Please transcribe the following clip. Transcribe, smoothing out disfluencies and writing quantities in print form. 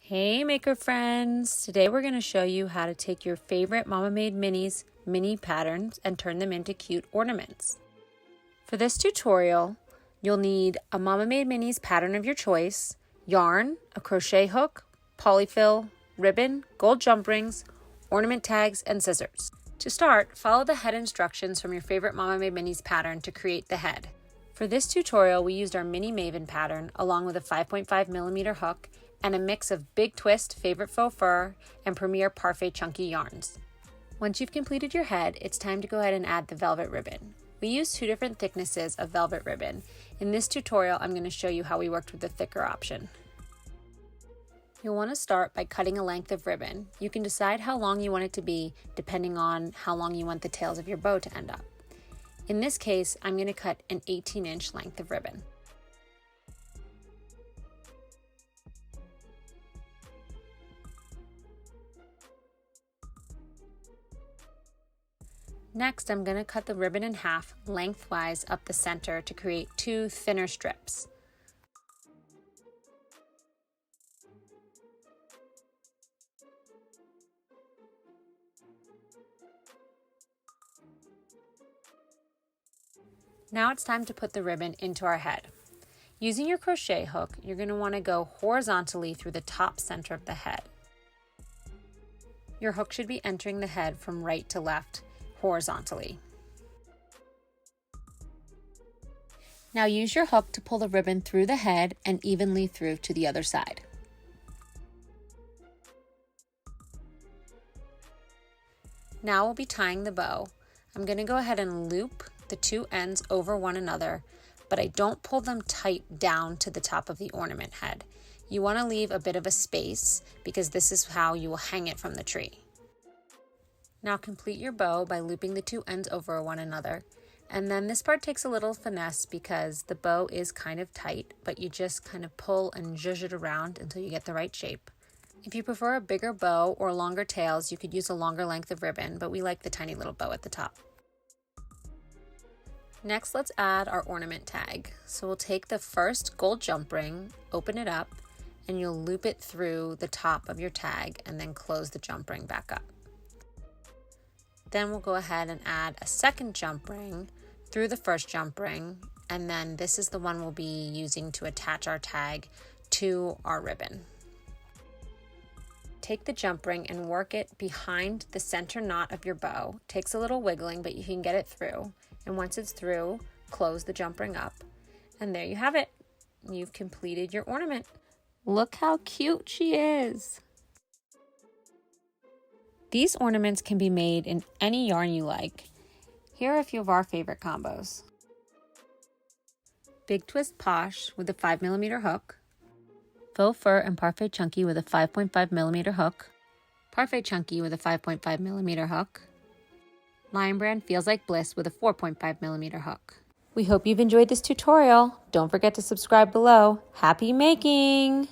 Hey maker friends! Today we're going to show you how to take your favorite Mama Made Minis mini patterns and turn them into cute ornaments. For this tutorial, you'll need a Mama Made Minis pattern of your choice, yarn, a crochet hook, polyfill, ribbon, gold jump rings, ornament tags, and scissors. To start, follow the head instructions from your favorite Mama Made Minis pattern to create the head. For this tutorial, we used our mini Maven pattern along with a 5.5mm hook and a mix of Big Twist Favorite Faux Fur and Premier Parfait chunky yarns. Once you've completed your head, it's time to go ahead and add the velvet ribbon. We used two different thicknesses of velvet ribbon. In this tutorial, I'm going to show you how we worked with the thicker option. You'll want to start by cutting a length of ribbon. You can decide how long you want it to be depending on how long you want the tails of your bow to end up. In this case, I'm going to cut an 18-inch length of ribbon. Next, I'm going to cut the ribbon in half lengthwise up the center to create two thinner strips. Now it's time to put the ribbon into our head. Using your crochet hook, you're going to want to go horizontally through the top center of the head. Your hook should be entering the head from right to left, horizontally. Now use your hook to pull the ribbon through the head and evenly through to the other side. Now we'll be tying the bow. I'm going to go ahead and loop the two ends over one another, but I don't pull them tight down to the top of the ornament head. You want to leave a bit of a space because this is how you will hang it from the tree. Now complete your bow by looping the two ends over one another. And then this part takes a little finesse because the bow is kind of tight, but you just kind of pull and zhuzh it around until you get the right shape. If you prefer a bigger bow or longer tails, you could use a longer length of ribbon, but we like the tiny little bow at the top. Next, let's add our ornament tag. So we'll take the first gold jump ring, open it up, and you'll loop it through the top of your tag and then close the jump ring back up. Then we'll go ahead and add a second jump ring through the first jump ring, and then this is the one we'll be using to attach our tag to our ribbon. Take the jump ring and work it behind the center knot of your bow. It takes a little wiggling, but you can get it through. And once it's through, close the jump ring up. And there you have it. You've completed your ornament. Look how cute she is. These ornaments can be made in any yarn you like. Here are a few of our favorite combos. Big Twist Posh with a 5mm hook. Faux Fur and Parfait Chunky with a 5.5mm hook. Parfait Chunky with a 5.5mm hook. Lion Brand Feels Like Bliss with a 4.5mm hook. We hope you've enjoyed this tutorial. Don't forget to subscribe below. Happy making!